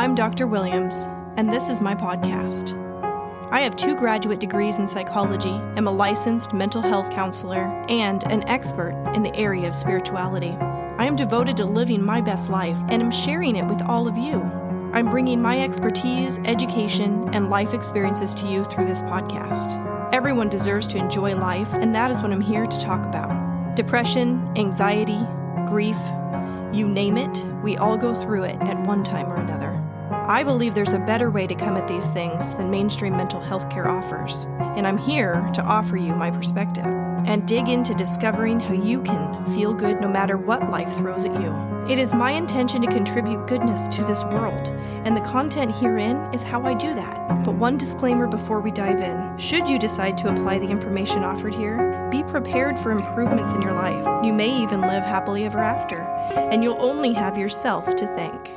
I'm Dr. Williams, and this is my podcast. I have 2 graduate degrees in psychology, am a licensed mental health counselor, and an expert in the area of spirituality. I am devoted to living my best life and am sharing it with all of you. I'm bringing my expertise, education, and life experiences to you through this podcast. Everyone deserves to enjoy life, and that is what I'm here to talk about. Depression, anxiety, grief, you name it, we all go through it at one time or another. I believe there's a better way to come at these things than mainstream mental health care offers, and I'm here to offer you my perspective and dig into discovering how you can feel good no matter what life throws at you. It is my intention to contribute goodness to this world, and the content herein is how I do that. But one disclaimer before we dive in. Should you decide to apply the information offered here, be prepared for improvements in your life. You may even live happily ever after, and you'll only have yourself to thank.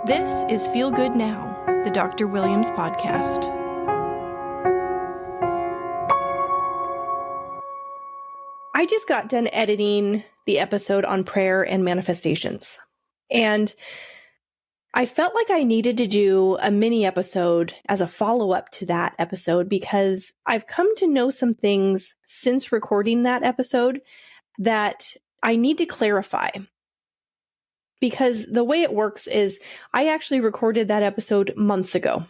This is Feel Good Now, the Dr. Williams podcast. I just got done editing the episode on prayer and manifestations, and I felt like I needed to do a mini episode as a follow-up to that episode because I've come to know some things since recording that episode that I need to clarify. Because the way it works is I actually recorded that episode months ago.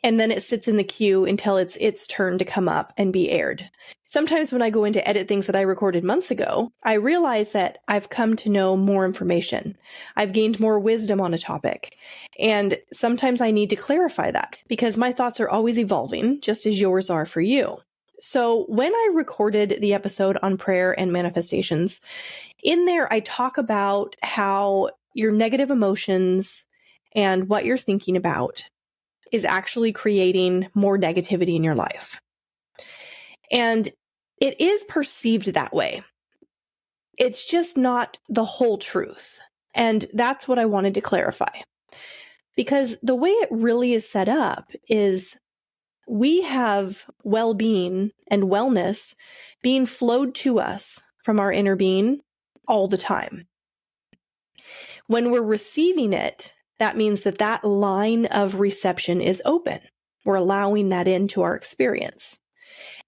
And then it sits in the queue until it's its turn to come up and be aired. Sometimes when I go in to edit things that I recorded months ago, I realize that I've come to know more information. I've gained more wisdom on a topic. And sometimes I need to clarify that because my thoughts are always evolving, just as yours are for you. So when I recorded the episode on prayer and manifestations, in there I talk about how your negative emotions and what you're thinking about is actually creating more negativity in your life. And it is perceived that way. It's just not the whole truth. And that's what I wanted to clarify. Because the way it really is set up is we have well-being and wellness being flowed to us from our inner being all the time. When we're receiving it, that means that that line of reception is open. We're allowing that into our experience.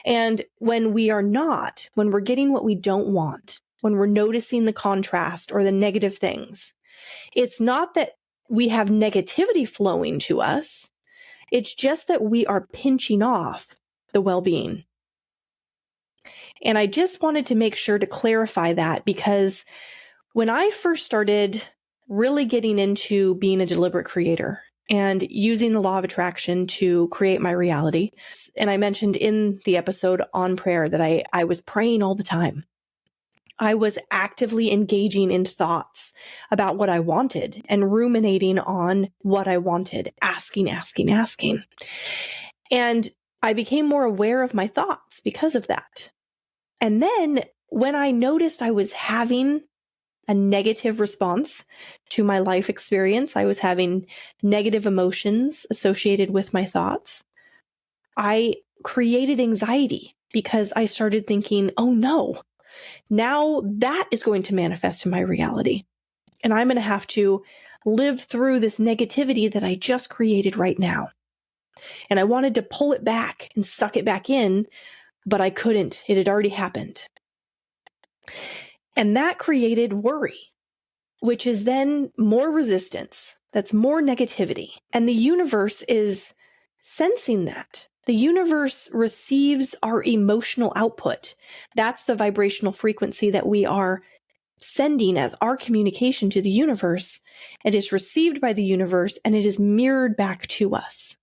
And when we are not, when we're getting what we don't want, when we're noticing the contrast or the negative things, it's not that we have negativity flowing to us. It's just that we are pinching off the well-being. And I just wanted to make sure to clarify that because when I first started really getting into being a deliberate creator and using the law of attraction to create my reality, and I mentioned in the episode on prayer that I was praying all the time. I was actively engaging in thoughts about what I wanted and ruminating on what I wanted, asking. And I became more aware of my thoughts because of that. And then when I noticed I was having a negative response to my life experience, I was having negative emotions associated with my thoughts, I created anxiety because I started thinking, oh no, now that is going to manifest in my reality. And I'm going to have to live through this negativity that I just created right now. And I wanted to pull it back and suck it back in, but I couldn't. It had already happened. And that created worry, which is then more resistance. That's more negativity. And the universe is sensing that. The universe receives our emotional output. That's the vibrational frequency that we are sending as our communication to the universe. It is received by the universe and it is mirrored back to us.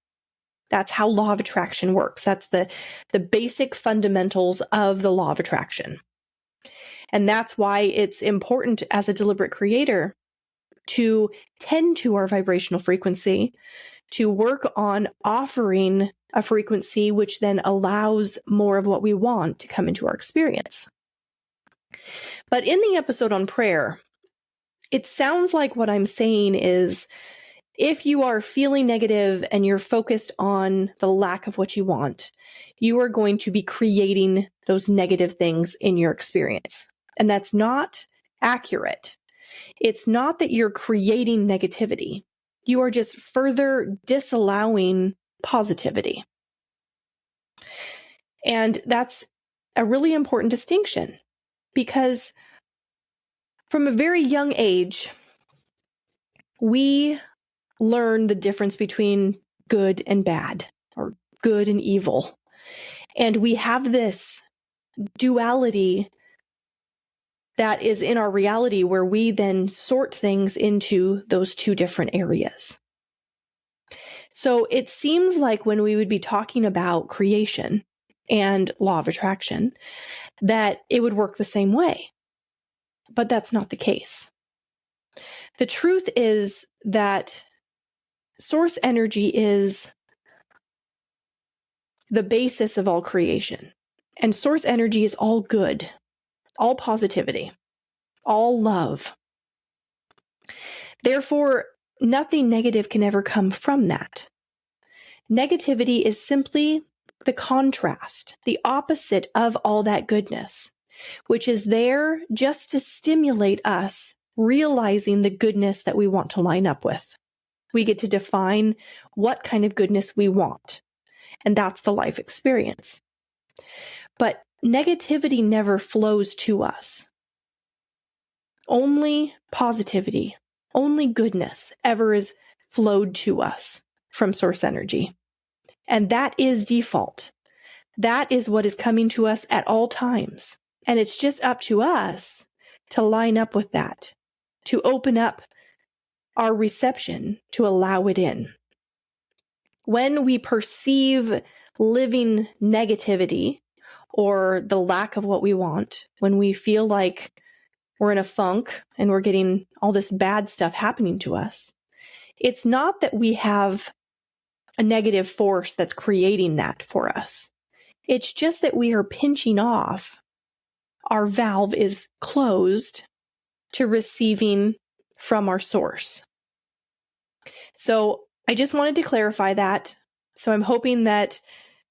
That's how law of attraction works. That's the basic fundamentals of the law of attraction. And that's why it's important as a deliberate creator to tend to our vibrational frequency, to work on offering a frequency which then allows more of what we want to come into our experience. But in the episode on prayer, it sounds like what I'm saying is if you are feeling negative and you're focused on the lack of what you want, you are going to be creating those negative things in your experience. And that's not accurate. It's not that you're creating negativity. You are just further disallowing positivity. And that's a really important distinction because from a very young age, we learn the difference between good and bad or good and evil. And we have this duality that is in our reality where we then sort things into those two different areas. So it seems like when we would be talking about creation and law of attraction, that it would work the same way. But that's not the case. The truth is that source energy is the basis of all creation. And source energy is all good, all positivity, all love. Therefore, nothing negative can ever come from that. Negativity is simply the contrast, the opposite of all that goodness, which is there just to stimulate us realizing the goodness that we want to line up with. We get to define what kind of goodness we want, and that's the life experience. But negativity never flows to us. Only positivity, only goodness ever is flowed to us from source energy. And that is default. That is what is coming to us at all times. And it's just up to us to line up with that, to open up our reception to allow it in. When we perceive living negativity or the lack of what we want, when we feel like we're in a funk and we're getting all this bad stuff happening to us, it's not that we have a negative force that's creating that for us. It's just that we are pinching off. Our valve is closed to receiving from our source. So I just wanted to clarify that. So I'm hoping that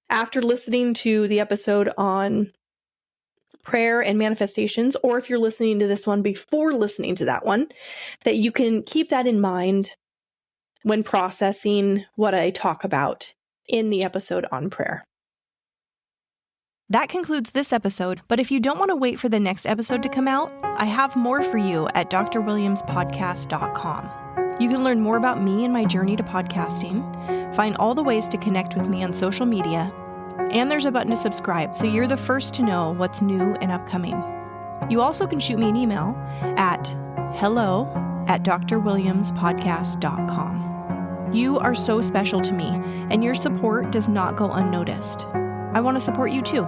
after listening to the episode on prayer and manifestations, or if you're listening to this one before listening to that one, that you can keep that in mind when processing what I talk about in the episode on prayer. That concludes this episode, but if you don't want to wait for the next episode to come out, I have more for you at drwilliamspodcast.com. You can learn more about me and my journey to podcasting, find all the ways to connect with me on social media, and there's a button to subscribe so you're the first to know what's new and upcoming. You also can shoot me an email at hello@drwilliamspodcast.com. You are so special to me, and your support does not go unnoticed. I want to support you too.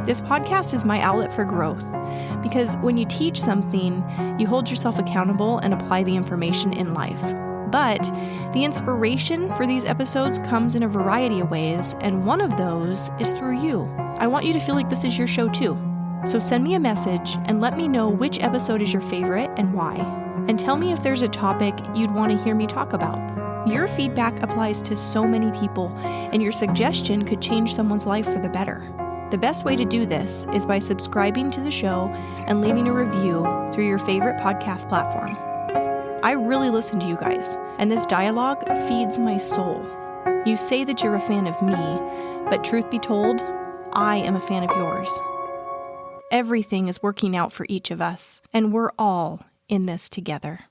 This podcast is my outlet for growth because when you teach something, you hold yourself accountable and apply the information in life. But the inspiration for these episodes comes in a variety of ways, and one of those is through you. I want you to feel like this is your show too. So send me a message and let me know which episode is your favorite and why. And tell me if there's a topic you'd want to hear me talk about. Your feedback applies to so many people, and your suggestion could change someone's life for the better. The best way to do this is by subscribing to the show and leaving a review through your favorite podcast platform. I really listen to you guys, and this dialogue feeds my soul. You say that you're a fan of me, but truth be told, I am a fan of yours. Everything is working out for each of us, and we're all in this together.